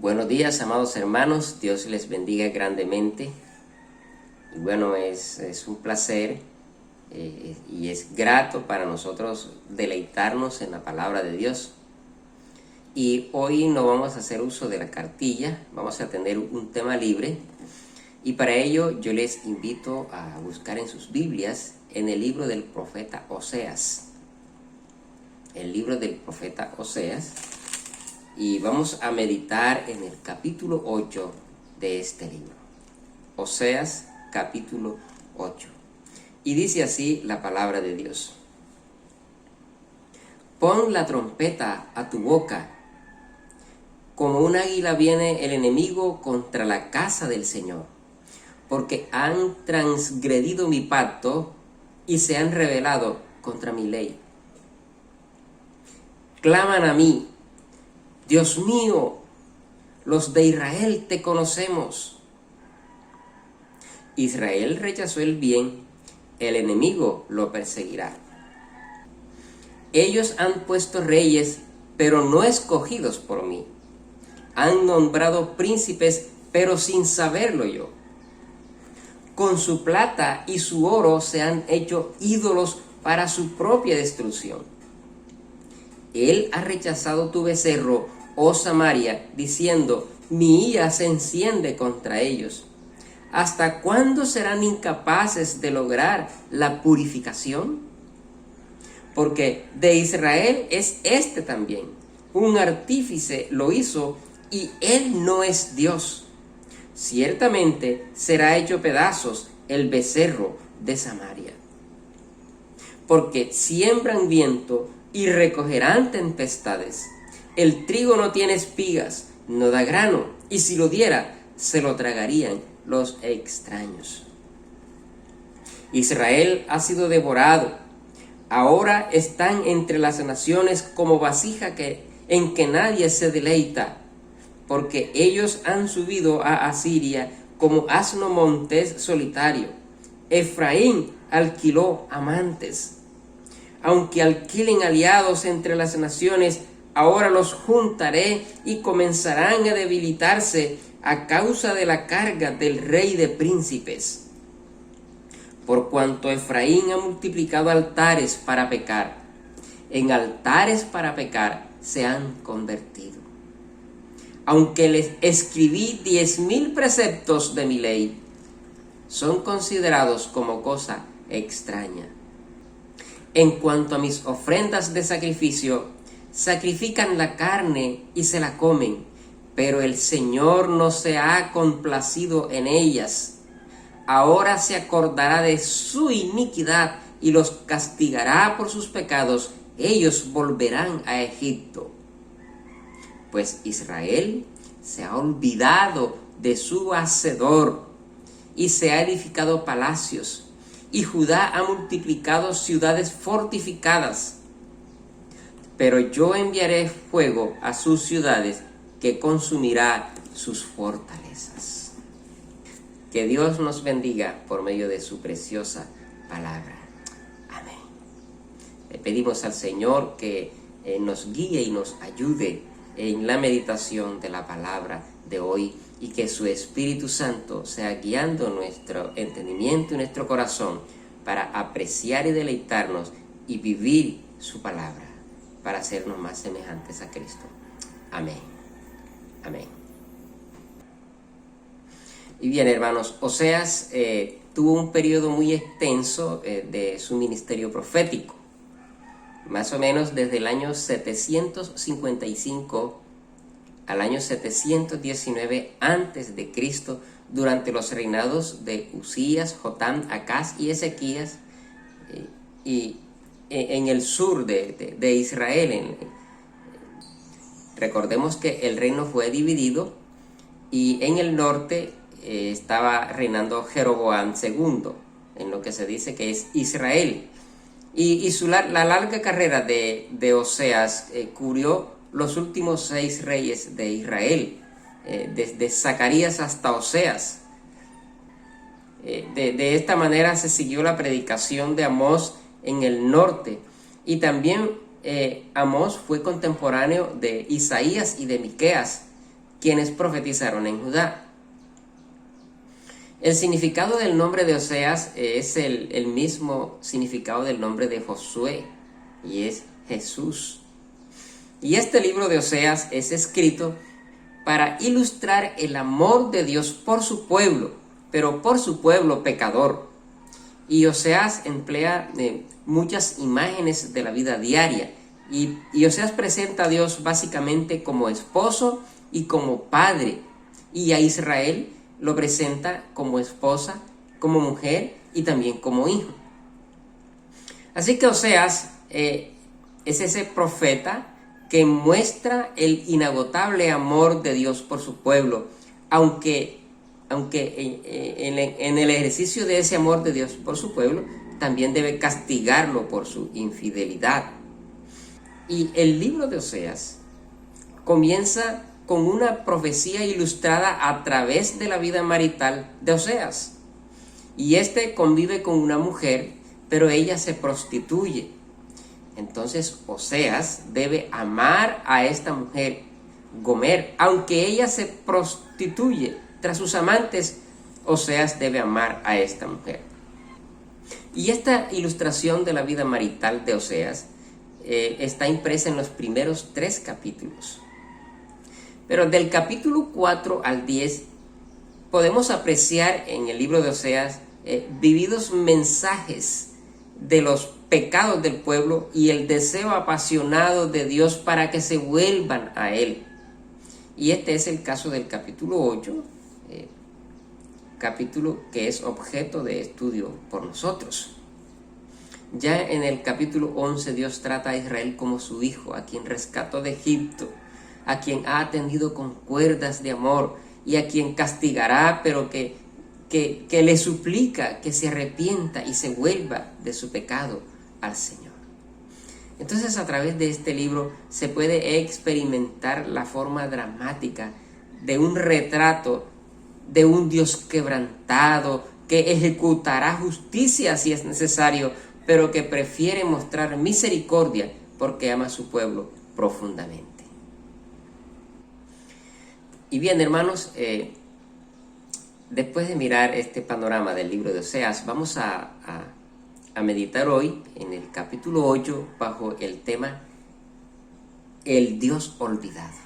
Buenos días, amados hermanos, Dios les bendiga grandemente. Y bueno, es un placer y es grato para nosotros deleitarnos en la palabra de Dios. Y hoy no vamos a hacer uso de la cartilla, vamos a tener un tema libre. Y para ello yo les invito a buscar en sus Biblias en el libro del profeta Oseas. El libro del profeta Oseas. Y vamos a meditar en el capítulo 8 de este libro. Oseas, capítulo 8. Y dice así la palabra de Dios. Pon la trompeta a tu boca. Como un águila viene el enemigo contra la casa del Señor, porque han transgredido mi pacto y se han rebelado contra mi ley. Claman a mí: Dios mío, los de Israel te conocemos. Israel rechazó el bien, el enemigo lo perseguirá. Ellos han puesto reyes, pero no escogidos por mí. Han nombrado príncipes, pero sin saberlo yo. Con su plata y su oro se han hecho ídolos para su propia destrucción. Él ha rechazado tu becerro, oh Samaria, diciendo: mi ira se enciende contra ellos. ¿Hasta cuándo serán incapaces de lograr la purificación? Porque de Israel es este también. Un artífice lo hizo y él no es Dios. Ciertamente será hecho pedazos el becerro de Samaria. Porque siembran viento y recogerán tempestades. El trigo no tiene espigas, no da grano, y si lo diera, se lo tragarían los extraños. Israel ha sido devorado. Ahora están entre las naciones como vasija en que nadie se deleita, porque ellos han subido a Asiria como asno montés solitario. Efraín alquiló amantes. Aunque alquilen aliados entre las naciones, ahora los juntaré y comenzarán a debilitarse a causa de la carga del rey de príncipes. Por cuanto Efraín ha multiplicado altares para pecar, en altares para pecar se han convertido. Aunque les escribí 10,000 preceptos de mi ley, son considerados como cosa extraña. En cuanto a mis ofrendas de sacrificio, sacrifican la carne y se la comen, pero el Señor no se ha complacido en ellas. Ahora se acordará de su iniquidad y los castigará por sus pecados. Ellos volverán a Egipto. Pues Israel se ha olvidado de su Hacedor y se ha edificado palacios, y Judá ha multiplicado ciudades fortificadas. Pero yo enviaré fuego a sus ciudades que consumirá sus fortalezas. Que Dios nos bendiga por medio de su preciosa palabra. Amén. Le pedimos al Señor que nos guíe y nos ayude en la meditación de la palabra de hoy, y que su Espíritu Santo sea guiando nuestro entendimiento y nuestro corazón para apreciar y deleitarnos y vivir su palabra, para hacernos más semejantes a Cristo. Amén. Amén. Y bien, hermanos, Oseas tuvo un periodo muy extenso de su ministerio profético, más o menos desde el año 755 al año 719 antes de Cristo, durante los reinados de Usías, Jotam, Acaz y Ezequías, y en el sur de Israel. Recordemos que el reino fue dividido y en el norte estaba reinando Jeroboam II, en lo que se dice que es Israel. Y la larga carrera de Oseas cubrió los últimos 6 reyes de Israel, desde Zacarías hasta Oseas. De esta manera se siguió la predicación de Amós en el norte, y también Amós fue contemporáneo de Isaías y de Miqueas, quienes profetizaron en Judá. El significado del nombre de Oseas es el mismo significado del nombre de Josué, y es Jesús. Y este libro de Oseas es escrito para ilustrar el amor de Dios por su pueblo, pero por su pueblo pecador. Y Oseas emplea muchas imágenes de la vida diaria. Y Oseas presenta a Dios básicamente como esposo y como padre. Y a Israel lo presenta como esposa, como mujer y también como hijo. Así que Oseas es ese profeta que muestra el inagotable amor de Dios por su pueblo, aunque en el ejercicio de ese amor de Dios por su pueblo, también debe castigarlo por su infidelidad. Y el libro de Oseas comienza con una profecía ilustrada a través de la vida marital de Oseas. Y este convive con una mujer, pero ella se prostituye. Entonces Oseas debe amar a esta mujer, Gomer, aunque ella se prostituye tras sus amantes. Oseas debe amar a esta mujer. Y esta ilustración de la vida marital de Oseas está impresa en los primeros 3 capítulos. Pero del capítulo 4 al 10 podemos apreciar en el libro de Oseas vividos mensajes de los pecados del pueblo y el deseo apasionado de Dios para que se vuelvan a Él. Y este es el caso del capítulo 8, capítulo que es objeto de estudio por nosotros. Ya en el capítulo 11 Dios trata a Israel como su hijo, a quien rescató de Egipto, a quien ha atendido con cuerdas de amor y a quien castigará, pero que le suplica que se arrepienta y se vuelva de su pecado al Señor. Entonces, a través de este libro se puede experimentar la forma dramática de un retrato de un Dios quebrantado que ejecutará justicia si es necesario, pero que prefiere mostrar misericordia porque ama a su pueblo profundamente. Y bien, hermanos, después de mirar este panorama del libro de Oseas, vamos a meditar hoy en el capítulo 8 bajo el tema El Dios olvidado.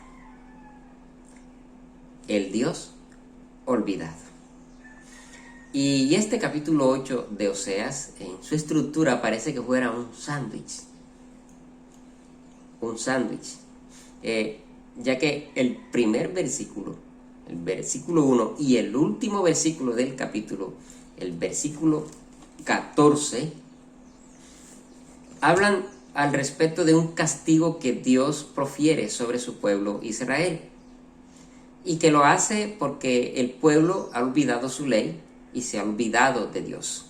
El Dios olvidado. Y este capítulo 8 de Oseas, en su estructura parece que fuera un sándwich. Ya que el primer versículo, el versículo 1 y el último versículo del capítulo, el versículo 14, hablan al respecto de un castigo que Dios profiere sobre su pueblo Israel. Y que lo hace porque el pueblo ha olvidado su ley y se ha olvidado de Dios.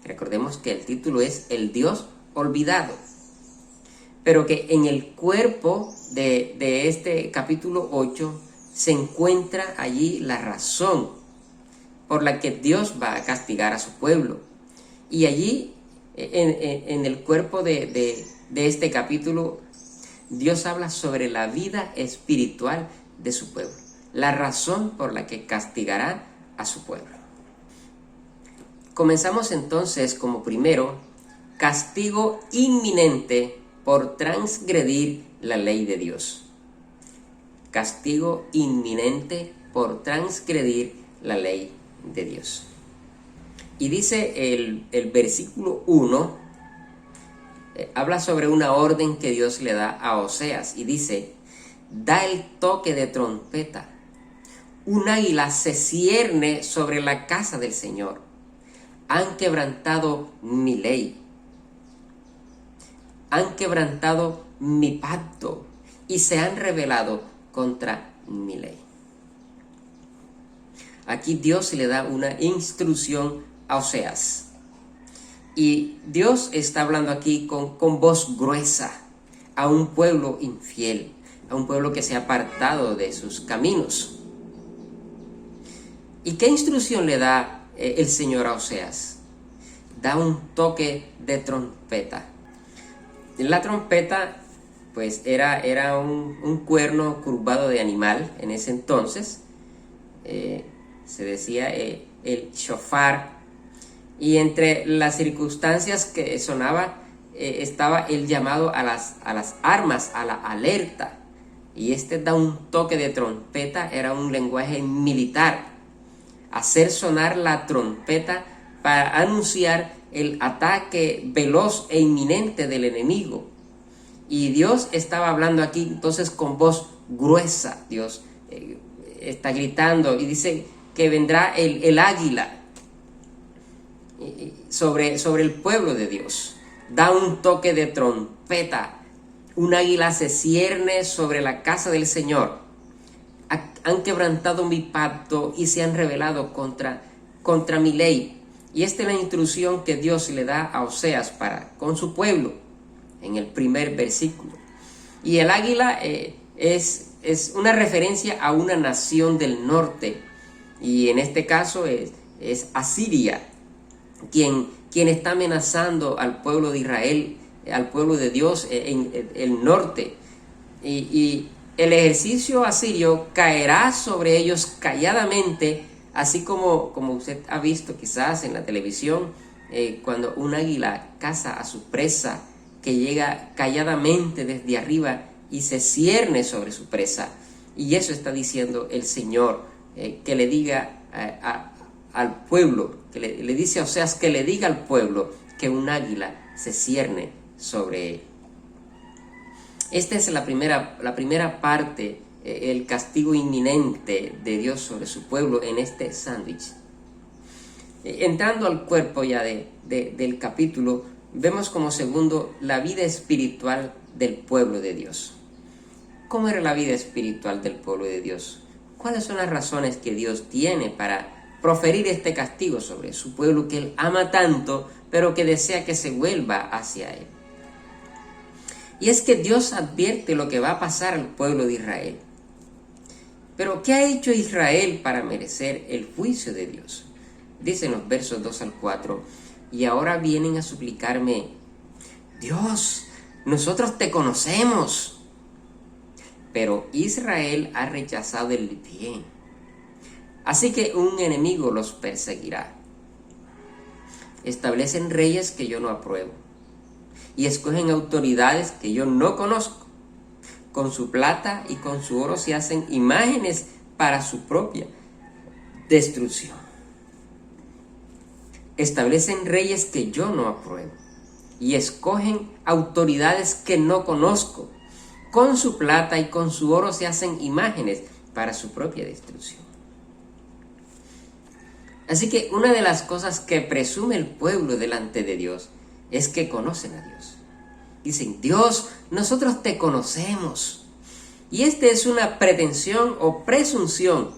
Recordemos que el título es El Dios olvidado. Pero que en el cuerpo de este capítulo 8 se encuentra allí la razón por la que Dios va a castigar a su pueblo. Y allí, en el cuerpo de este capítulo, Dios habla sobre la vida espiritual de su pueblo, la razón por la que castigará a su pueblo. Comenzamos entonces como primero, castigo inminente por transgredir la ley de Dios. Castigo inminente por transgredir la ley de Dios. Y dice el versículo 1, habla sobre una orden que Dios le da a Oseas y dice: da el toque de trompeta, un águila se cierne sobre la casa del Señor, han quebrantado mi ley, han quebrantado mi pacto y se han rebelado contra mi ley. Aquí Dios le da una instrucción a Oseas. Y Dios está hablando aquí con voz gruesa a un pueblo infiel, a un pueblo que se ha apartado de sus caminos. ¿Y qué instrucción le da el Señor a Oseas? Da un toque de trompeta. La trompeta pues era un cuerno curvado de animal en ese entonces. Se decía el shofar. Y entre las circunstancias que sonaba estaba el llamado a las armas, a la alerta. Y da un toque de trompeta, era un lenguaje militar. Hacer sonar la trompeta para anunciar el ataque veloz e inminente del enemigo. Y Dios estaba hablando aquí entonces con voz gruesa. Dios está gritando y dice que vendrá el águila sobre el pueblo de Dios. Da un toque de trompeta. Un águila se cierne sobre la casa del Señor. Han quebrantado mi pacto y se han rebelado contra mi ley. Y esta es la instrucción que Dios le da a Oseas con su pueblo, en el primer versículo. Y el águila es una referencia a una nación del norte. Y en este caso es Asiria, quien está amenazando al pueblo de Israel, al pueblo de Dios en el norte. Y el ejercicio asirio caerá sobre ellos calladamente, así como usted ha visto quizás en la televisión, cuando un águila caza a su presa, que llega calladamente desde arriba y se cierne sobre su presa. Y eso está diciendo el Señor, que le diga al pueblo, que le dice a Oseas que le diga al pueblo que un águila se cierne sobre él. Esta es la primera parte, el castigo inminente de Dios sobre su pueblo en este sándwich. Entrando al cuerpo ya del capítulo, vemos como segundo la vida espiritual del pueblo de Dios. ¿Cómo era la vida espiritual del pueblo de Dios? ¿Cuáles son las razones que Dios tiene para proferir este castigo sobre su pueblo que Él ama tanto, pero que desea que se vuelva hacia Él? Y es que Dios advierte lo que va a pasar al pueblo de Israel. Pero ¿qué ha hecho Israel para merecer el juicio de Dios? Dicen los versos 2 al 4, y ahora vienen a suplicarme: Dios, nosotros te conocemos. Pero Israel ha rechazado el bien. Así que un enemigo los perseguirá. Establecen reyes que yo no apruebo y escogen autoridades que yo no conozco. Con su plata y con su oro se hacen imágenes para su propia destrucción. Establecen reyes que yo no apruebo y escogen autoridades que no conozco. Con su plata y con su oro se hacen imágenes para su propia destrucción. Así que una de las cosas que presume el pueblo delante de Dios es que conocen a Dios. Dicen: Dios, nosotros te conocemos. Y esta es una pretensión o presunción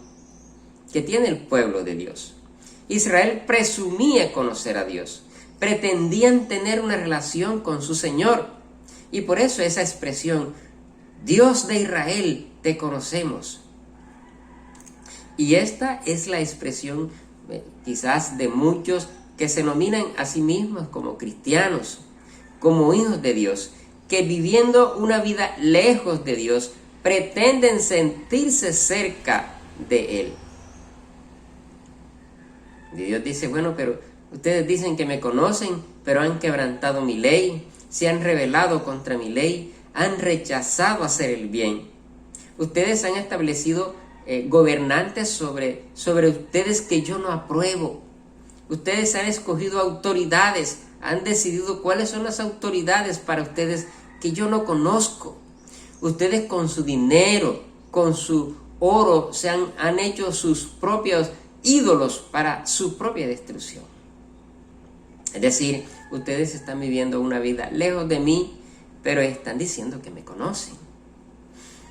que tiene el pueblo de Dios. Israel presumía conocer a Dios. Pretendían tener una relación con su Señor. Y por eso esa expresión: Dios de Israel, te conocemos. Y esta es la expresión quizás de muchos que se nominan a sí mismos como cristianos, como hijos de Dios, que viviendo una vida lejos de Dios, pretenden sentirse cerca de Él. Y Dios dice: bueno, pero ustedes dicen que me conocen, pero han quebrantado mi ley, se han rebelado contra mi ley, han rechazado hacer el bien. Ustedes han establecido gobernantes sobre ustedes que yo no apruebo. Ustedes han escogido autoridades, han decidido cuáles son las autoridades para ustedes que yo no conozco. Ustedes con su dinero, con su oro, han hecho sus propios ídolos para su propia destrucción. Es decir, ustedes están viviendo una vida lejos de mí, pero están diciendo que me conocen.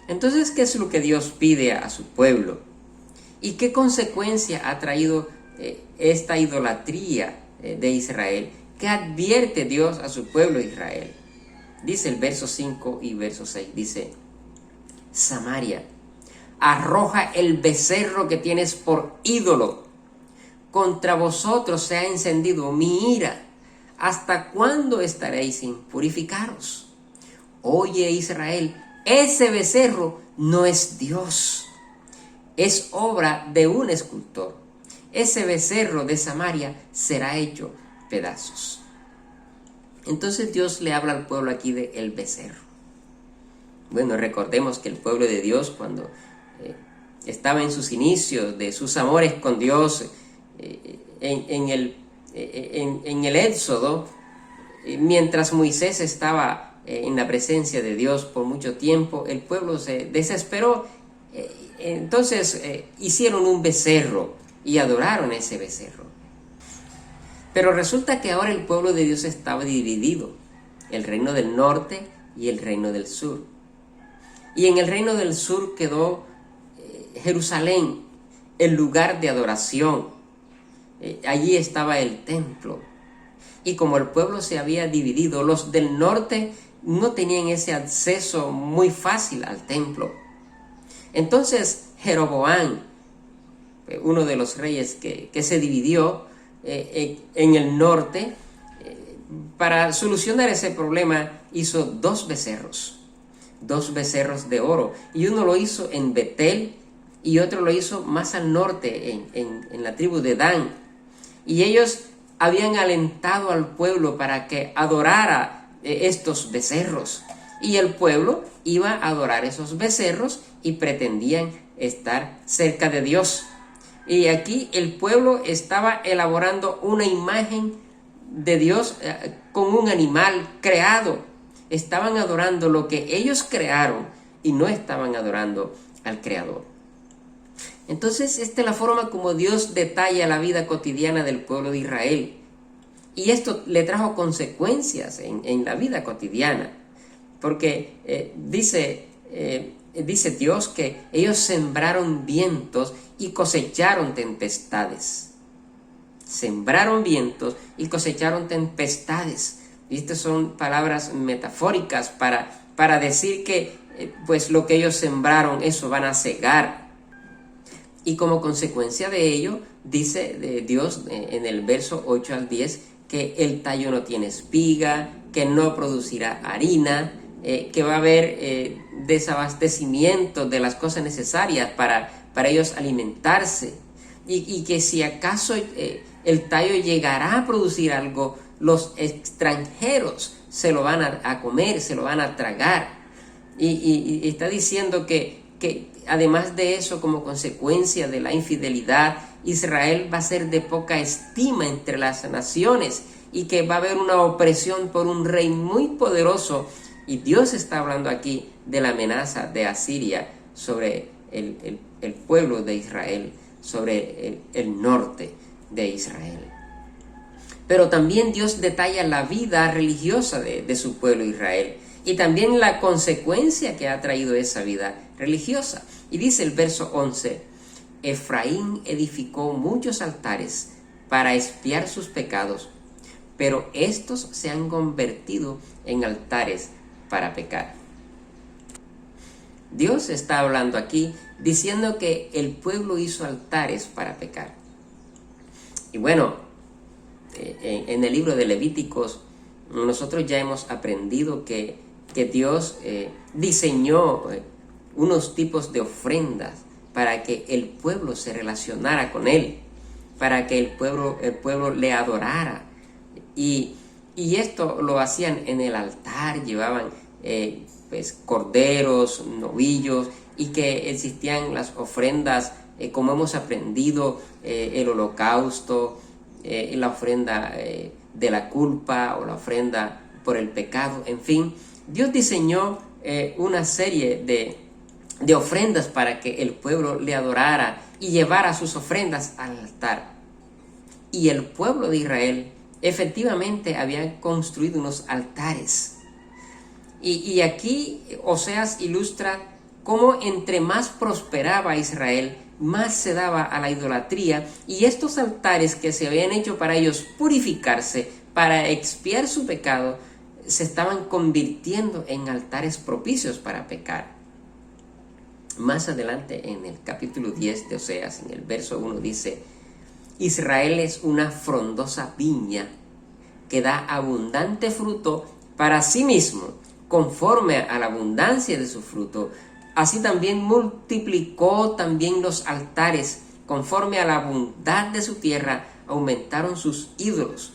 Entonces, ¿qué es lo que Dios pide a su pueblo? ¿Y qué consecuencia ha traído esta idolatría de Israel? ¿Qué advierte Dios a su pueblo Israel? Dice el verso 5 y verso 6, dice: Samaria, arroja el becerro que tienes por ídolo. Contra vosotros se ha encendido mi ira. ¿Hasta cuándo estaréis sin purificaros? Oye Israel, ese becerro no es Dios, es obra de un escultor. Ese becerro de Samaria será hecho pedazos. Entonces Dios le habla al pueblo aquí de el becerro. Bueno, recordemos que el pueblo de Dios, cuando estaba en sus inicios de sus amores con Dios, en el Éxodo, mientras Moisés estaba en la presencia de Dios por mucho tiempo, el pueblo se desesperó. Entonces hicieron un becerro y adoraron ese becerro. Pero resulta que ahora el pueblo de Dios estaba dividido, el reino del norte y el reino del sur. Y en el reino del sur quedó Jerusalén, el lugar de adoración. Allí estaba el templo. Y como el pueblo se había dividido, los del norte no tenían ese acceso muy fácil al templo. Entonces Jeroboam, uno de los reyes que se dividió en el norte, para solucionar ese problema hizo dos becerros de oro, y uno lo hizo en Betel y otro lo hizo más al norte en la tribu de Dan. Y ellos habían alentado al pueblo para que adorara estos becerros, y el pueblo iba a adorar esos becerros y pretendían estar cerca de Dios. Y aquí el pueblo estaba elaborando una imagen de Dios con un animal creado. Estaban adorando lo que ellos crearon y no estaban adorando al Creador. Entonces, esta es la forma como Dios detalla la vida cotidiana del pueblo de Israel. Y esto le trajo consecuencias en la vida cotidiana. Porque dice Dios que ellos sembraron vientos y cosecharon tempestades. Sembraron vientos y cosecharon tempestades. Y estas son palabras metafóricas para decir que pues lo que ellos sembraron, eso van a cegar. Y como consecuencia de ello, dice Dios en el verso 8 al 10, que el tallo no tiene espiga, que no producirá harina, que va a haber desabastecimiento de las cosas necesarias para ellos alimentarse. Y que si acaso el tallo llegará a producir algo, los extranjeros se lo van a comer, se lo van a tragar. Y está diciendo que además de eso, como consecuencia de la infidelidad, Israel va a ser de poca estima entre las naciones, y que va a haber una opresión por un rey muy poderoso. Y Dios está hablando aquí de la amenaza de Asiria sobre el pueblo de Israel, sobre el norte de Israel. Pero también Dios detalla la vida religiosa de su pueblo Israel, y también la consecuencia que ha traído esa vida religiosa. Y dice el verso 11, Efraín edificó muchos altares para expiar sus pecados, pero estos se han convertido en altares para pecar. Dios está hablando aquí diciendo que el pueblo hizo altares para pecar. Y bueno, en el libro de Levíticos nosotros ya hemos aprendido que Dios diseñó unos tipos de ofrendas para que el pueblo se relacionara con Él, para que el pueblo le adorara. Y esto lo hacían en el altar, llevaban pues corderos, novillos, y que existían las ofrendas, como hemos aprendido, el holocausto, la ofrenda de la culpa o la ofrenda por el pecado, en fin. Dios diseñó una serie de ofrendas para que el pueblo le adorara y llevara sus ofrendas al altar. Y el pueblo de Israel efectivamente había construido unos altares. Y aquí Oseas ilustra cómo entre más prosperaba Israel, más se daba a la idolatría, y estos altares que se habían hecho para ellos purificarse, para expiar su pecado, se estaban convirtiendo en altares propicios para pecar. Más adelante en el capítulo 10 de Oseas, en el verso 1 dice, Israel es una frondosa viña que da abundante fruto para sí mismo, conforme a la abundancia de su fruto. Así también multiplicó también los altares, conforme a la bondad de su tierra, aumentaron sus ídolos.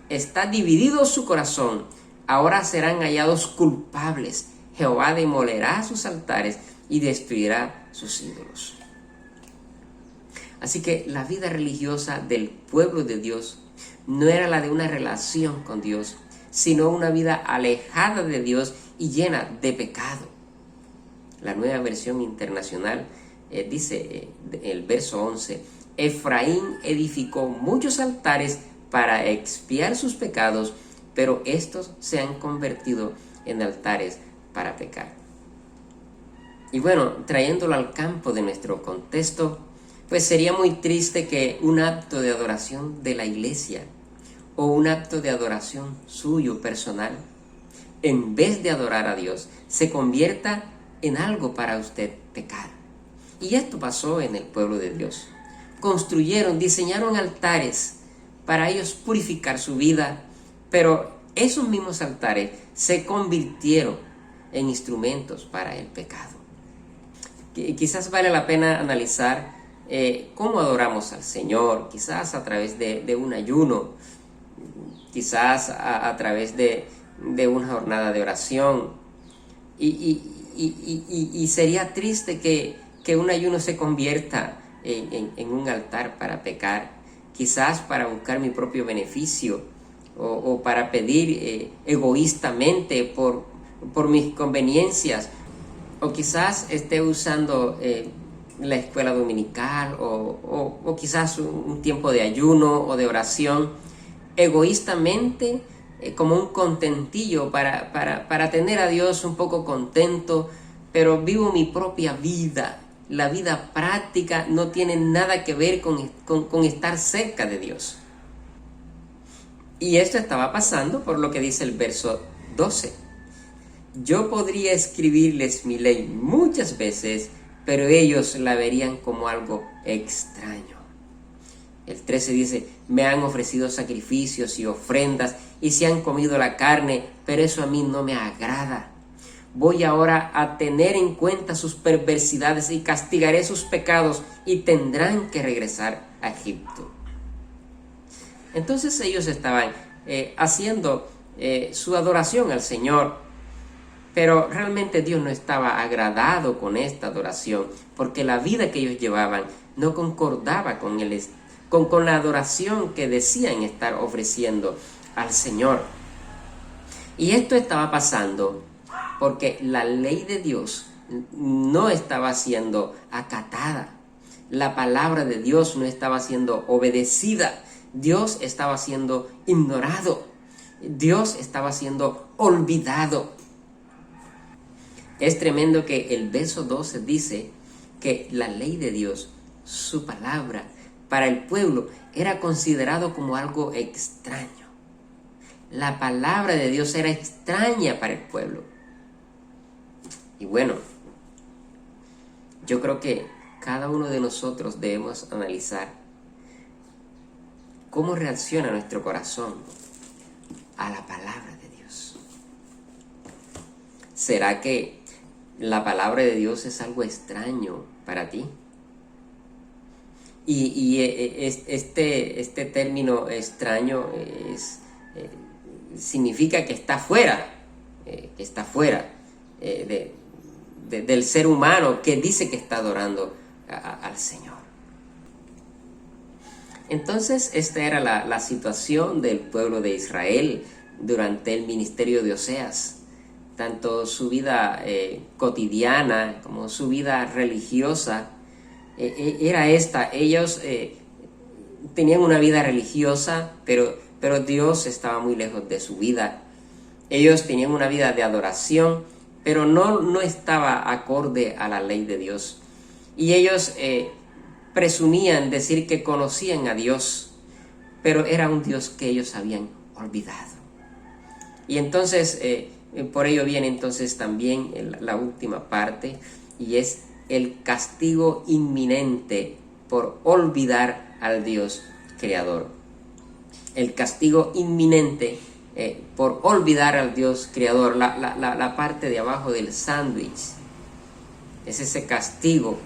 Está dividido su corazón, ahora serán hallados culpables. Jehová demolerá sus altares y destruirá sus ídolos. Así que la vida religiosa del pueblo de Dios no era la de una relación con Dios, sino una vida alejada de Dios y llena de pecado. La Nueva Versión Internacional dice el verso 11: Efraín edificó muchos altares para expiar sus pecados, pero estos se han convertido en altares para pecar. Y bueno, trayéndolo al campo de nuestro contexto, pues sería muy triste que un acto de adoración de la iglesia o un acto de adoración suyo personal, en vez de adorar a Dios, se convierta en algo para usted pecar. Y esto pasó en el pueblo de Dios. Construyeron, diseñaron altares para ellos purificar su vida, pero esos mismos altares se convirtieron en instrumentos para el pecado. Quizás vale la pena analizar cómo adoramos al Señor, quizás a través de un ayuno, quizás a través de una jornada de oración. Y sería triste que un ayuno se convierta en un altar para pecar, quizás para buscar mi propio beneficio o para pedir egoístamente por mis conveniencias, o quizás esté usando la escuela dominical o quizás un tiempo de ayuno o de oración egoístamente, como un contentillo para tener a Dios un poco contento, pero vivo mi propia vida. La vida práctica no tiene nada que ver con estar cerca de Dios. Y esto estaba pasando por lo que dice el verso 12. Yo podría escribirles mi ley muchas veces, pero ellos la verían como algo extraño. El 13 dice: me han ofrecido sacrificios y ofrendas y se han comido la carne, pero eso a mí no me agrada. Voy ahora a tener en cuenta sus perversidades y castigaré sus pecados y tendrán que regresar a Egipto. Entonces ellos estaban haciendo su adoración al Señor, pero realmente Dios no estaba agradado con esta adoración, porque la vida que ellos llevaban no concordaba con la adoración que decían estar ofreciendo al Señor. Y esto estaba pasando porque la ley de Dios no estaba siendo acatada. La palabra de Dios no estaba siendo obedecida. Dios estaba siendo ignorado. Dios estaba siendo olvidado. Es tremendo que el verso 12 dice que la ley de Dios, su palabra, para el pueblo era considerado como algo extraño. La palabra de Dios era extraña para el pueblo. Y bueno, yo creo que cada uno de nosotros debemos analizar cómo reacciona nuestro corazón a la palabra de Dios. ¿Será que la palabra de Dios es algo extraño para ti? Y este término extraño significa que está fuera, del ser humano que dice que está adorando al Señor. Entonces esta era la situación del pueblo de Israel durante el ministerio de Oseas. Tanto su vida cotidiana como su vida religiosa era esta. Ellos tenían una vida religiosa, pero Dios estaba muy lejos de su vida. Ellos tenían una vida de adoración, pero no estaba acorde a la ley de Dios. Y ellos presumían decir que conocían a Dios, pero era un Dios que ellos habían olvidado. Y entonces, por ello viene entonces también la última parte, y es el castigo inminente por olvidar al Dios creador. El castigo inminente por olvidar al Dios creador, la parte de abajo del sándwich. Es ese castigo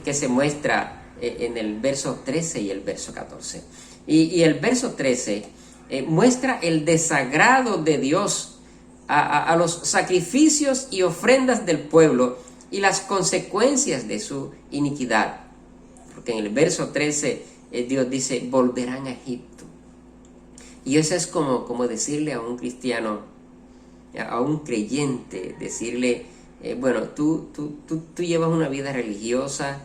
que se muestra en el verso 13 y el verso 14. Y el verso 13 muestra el desagrado de Dios a los sacrificios y ofrendas del pueblo y las consecuencias de su iniquidad. Porque en el verso 13 Dios dice, volverán a Egipto. Y eso es como decirle a un cristiano, a un creyente, decirle, bueno, tú llevas una vida religiosa,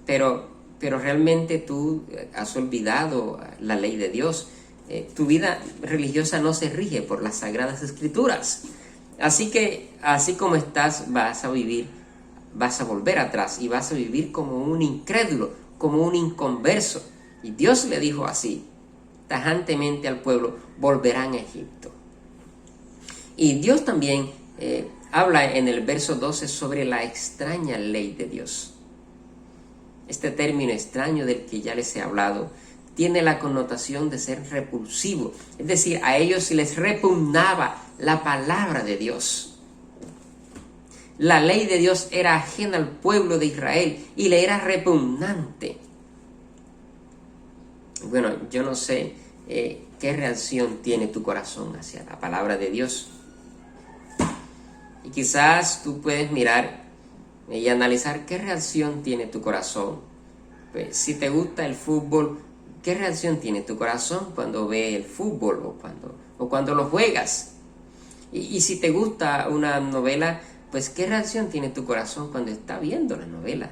pero realmente tú has olvidado la ley de Dios. Tu vida religiosa no se rige por las Sagradas Escrituras. Así que, así como estás, vas a volver atrás y vas a vivir como un incrédulo, como un inconverso. Y Dios le dijo así, tajantemente al pueblo, volverán a Egipto. Y Dios también habla en el verso 12 sobre la extraña ley de Dios. Este término extraño del que ya les he hablado tiene la connotación de ser repulsivo. Es decir, a ellos les repugnaba la palabra de Dios. La ley de Dios era ajena al pueblo de Israel y le era repugnante. Bueno, yo no sé qué reacción tiene tu corazón hacia la palabra de Dios. Y quizás tú puedes mirar y analizar qué reacción tiene tu corazón. Pues, si te gusta el fútbol, ¿qué reacción tiene tu corazón cuando ve el fútbol o cuando lo juegas? Y si te gusta una novela, pues ¿qué reacción tiene tu corazón cuando está viendo la novela?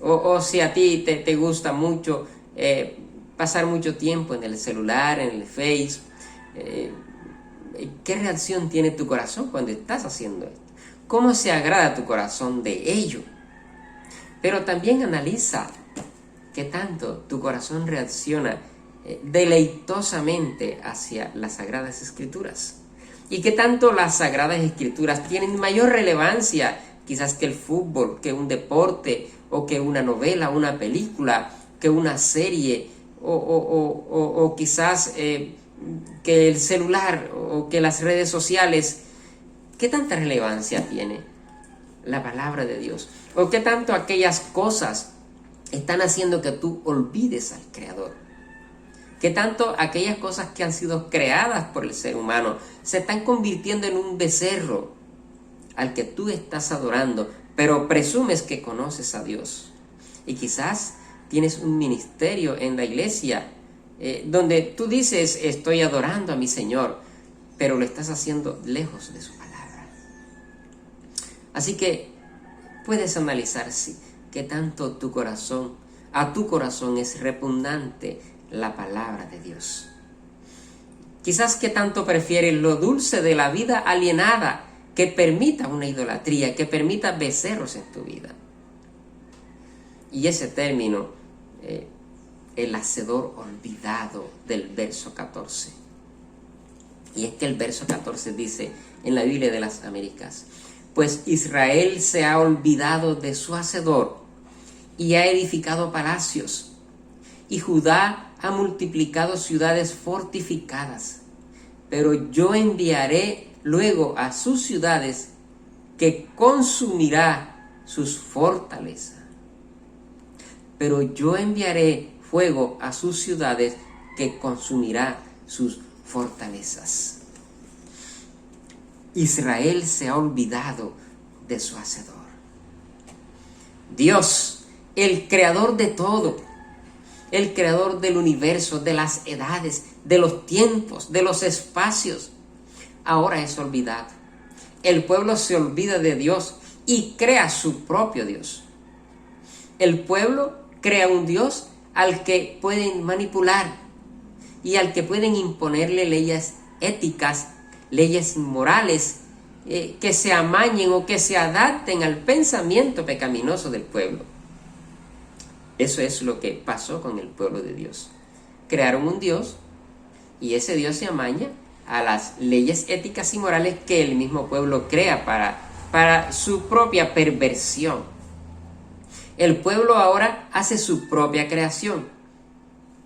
O si a ti te gusta mucho pasar mucho tiempo en el celular, en el Face, ¿qué reacción tiene tu corazón cuando estás haciendo esto? ¿Cómo se agrada tu corazón de ello? Pero también analiza qué tanto tu corazón reacciona deleitosamente hacia las Sagradas Escrituras. Y qué tanto las Sagradas Escrituras tienen mayor relevancia quizás que el fútbol, que un deporte, o que una novela, una película, que una serie, o quizás que el celular, o que las redes sociales. ¿Qué tanta relevancia tiene la palabra de Dios? ¿O qué tanto aquellas cosas están haciendo que tú olvides al Creador? ¿Qué tanto aquellas cosas que han sido creadas por el ser humano se están convirtiendo en un becerro al que tú estás adorando, pero presumes que conoces a Dios? Y quizás tienes un ministerio en la iglesia donde tú dices, estoy adorando a mi Señor, pero lo estás haciendo lejos de su palabra. Así que puedes analizar si qué tanto a tu corazón es repugnante la palabra de Dios. Quizás qué tanto prefieres lo dulce de la vida alienada que permita una idolatría, que permita becerros en tu vida. Y ese término, el hacedor olvidado del verso 14. Y es que el verso 14 dice en la Biblia de las Américas, pues Israel se ha olvidado de su hacedor y ha edificado palacios, y Judá ha multiplicado ciudades fortificadas. Pero yo enviaré luego a sus ciudades que consumirá sus fortalezas. Pero yo enviaré fuego a sus ciudades que consumirá sus fortalezas. Israel se ha olvidado de su hacedor. Dios, el creador de todo, el creador del universo, de las edades, de los tiempos, de los espacios, ahora es olvidado. El pueblo se olvida de Dios y crea su propio Dios. El pueblo crea un Dios al que pueden manipular y al que pueden imponerle leyes éticas, leyes morales que se amañen o que se adapten al pensamiento pecaminoso del pueblo. Eso es lo que pasó con el pueblo de Dios. Crearon un Dios y ese Dios se amaña a las leyes éticas y morales que el mismo pueblo crea para su propia perversión. El pueblo ahora hace su propia creación.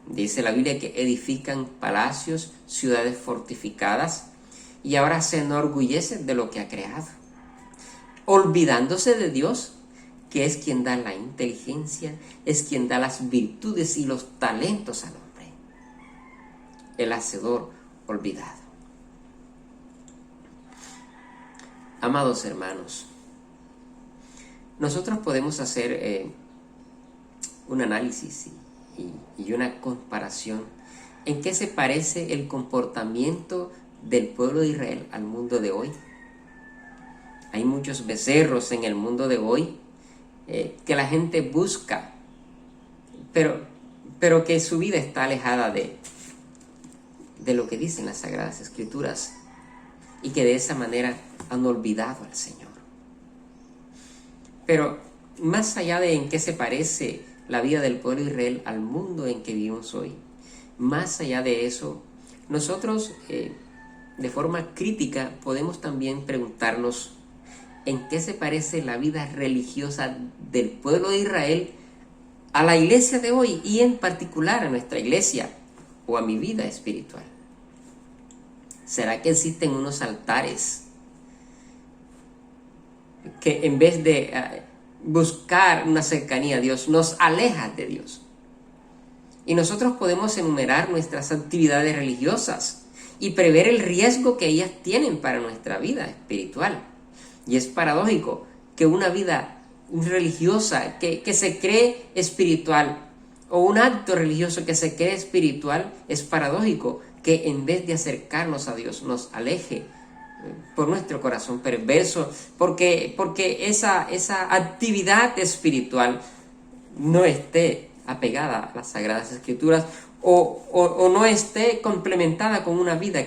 Dice la Biblia que edifican palacios, ciudades fortificadas, y ahora se enorgullecen de lo que ha creado, olvidándose de Dios, que es quien da la inteligencia, es quien da las virtudes y los talentos al hombre. El hacedor olvidado. Amados hermanos, nosotros podemos hacer un análisis y una comparación en qué se parece el comportamiento del pueblo de Israel al mundo de hoy. Hay muchos becerros en el mundo de hoy que la gente busca, pero que su vida está alejada de lo que dicen las Sagradas Escrituras, y que de esa manera han olvidado al Señor. Pero más allá de en qué se parece la vida del pueblo de Israel al mundo en que vivimos hoy, más allá de eso, nosotros de forma crítica podemos también preguntarnos en qué se parece la vida religiosa del pueblo de Israel a la iglesia de hoy, y en particular a nuestra iglesia o a mi vida espiritual. ¿Será que existen unos altares que en vez de buscar una cercanía a Dios, nos aleja de Dios? Y nosotros podemos enumerar nuestras actividades religiosas y prever el riesgo que ellas tienen para nuestra vida espiritual. Y es paradójico que una vida religiosa que se cree espiritual, o un acto religioso que se cree espiritual, es paradójico que en vez de acercarnos a Dios nos aleje por nuestro corazón perverso, porque esa actividad espiritual no esté apegada a las Sagradas Escrituras, o no esté complementada con una vida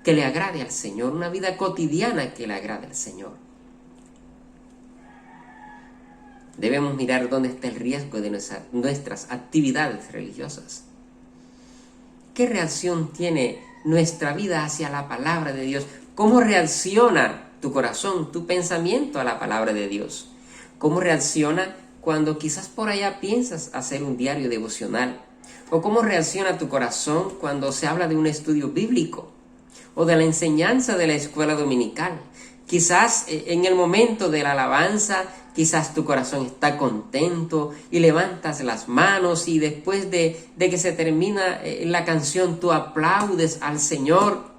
que le agrade al Señor, una vida cotidiana que le agrade al Señor. Debemos mirar dónde está el riesgo de nuestras actividades religiosas. ¿Qué reacción tiene nuestra vida hacia la palabra de Dios? ¿Cómo reacciona tu corazón, tu pensamiento a la palabra de Dios? ¿Cómo reacciona cuando quizás por allá piensas hacer un diario devocional? ¿O cómo reacciona tu corazón cuando se habla de un estudio bíblico o de la enseñanza de la escuela dominical? Quizás en el momento de la alabanza, quizás tu corazón está contento y levantas las manos, y después de que se termina la canción tú aplaudes al Señor.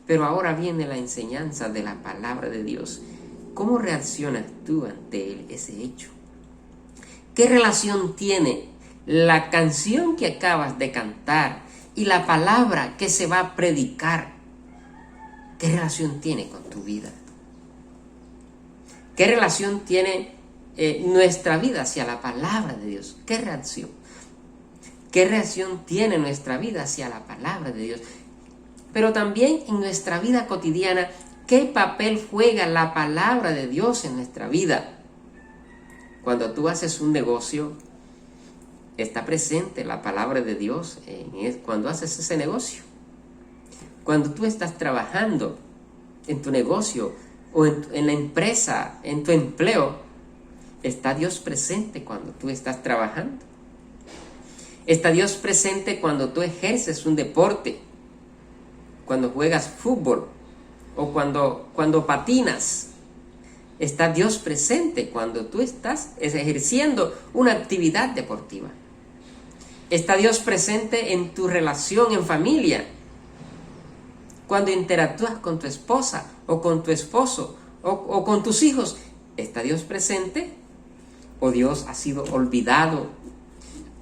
Pero ahora viene la enseñanza de la palabra de Dios. ¿Cómo reaccionas tú ante ese hecho? ¿Qué relación tiene la canción que acabas de cantar y la palabra que se va a predicar? ¿Qué relación tiene con tu vida? ¿Qué relación tiene nuestra vida hacia la palabra de Dios? ¿Qué reacción? ¿Qué reacción tiene nuestra vida hacia la palabra de Dios? Pero también en nuestra vida cotidiana, ¿qué papel juega la palabra de Dios en nuestra vida? Cuando tú haces un negocio, está presente la palabra de Dios cuando haces ese negocio. Cuando tú estás trabajando en tu negocio o en la empresa, en tu empleo, ¿está Dios presente cuando tú estás trabajando? ¿Está Dios presente cuando tú ejerces un deporte? Cuando juegas fútbol o cuando patinas. ¿Está Dios presente cuando tú estás ejerciendo una actividad deportiva? ¿Está Dios presente en tu relación en familia? Cuando interactúas con tu esposa o con tu esposo o con tus hijos, ¿está Dios presente? ¿O Dios ha sido olvidado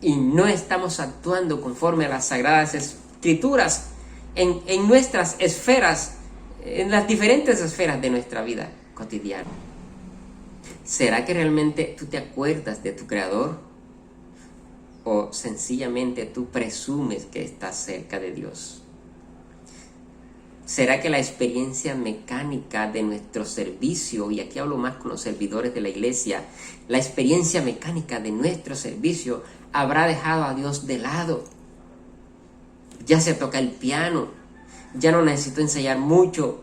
y no estamos actuando conforme a las Sagradas Escrituras en nuestras esferas, en las diferentes esferas de nuestra vida cotidiana? ¿Será que realmente tú te acuerdas de tu Creador? ¿O sencillamente tú presumes que estás cerca de Dios? ¿Será que la experiencia mecánica de nuestro servicio, y aquí hablo más con los servidores de la iglesia, la experiencia mecánica de nuestro servicio habrá dejado a Dios de lado? Ya se toca el piano, ya no necesito ensayar mucho,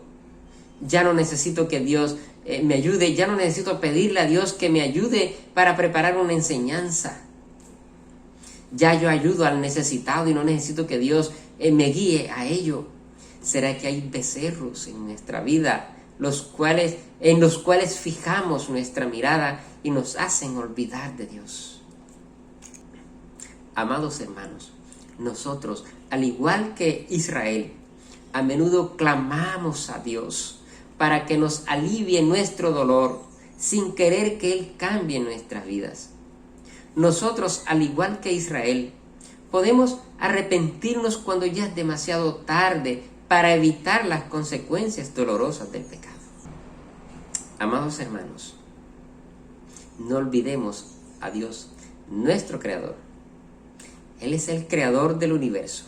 ya no necesito que Dios me ayude, ya no necesito pedirle a Dios que me ayude para preparar una enseñanza. Ya yo ayudo al necesitado y no necesito que Dios me guíe a ello. ¿Será que hay becerros en nuestra vida en los cuales fijamos nuestra mirada y nos hacen olvidar de Dios? Amados hermanos, nosotros, al igual que Israel, a menudo clamamos a Dios para que nos alivie nuestro dolor sin querer que Él cambie nuestras vidas. Nosotros, al igual que Israel, podemos arrepentirnos cuando ya es demasiado tarde para evitar las consecuencias dolorosas del pecado. Amados hermanos, no olvidemos a Dios, nuestro Creador. Él es el Creador del universo.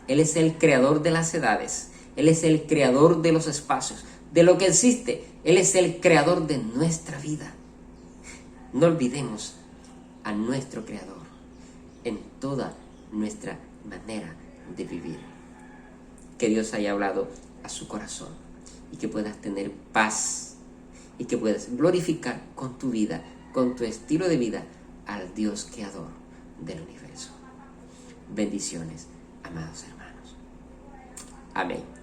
Él es el Creador de las edades. Él es el Creador de los espacios, de lo que existe. Él es el Creador de nuestra vida. No olvidemos a nuestro Creador en toda nuestra manera de vivir. Que Dios haya hablado a su corazón y que puedas tener paz y que puedas glorificar con tu vida, con tu estilo de vida, al Dios Creador del universo. Bendiciones, amados hermanos. Amén.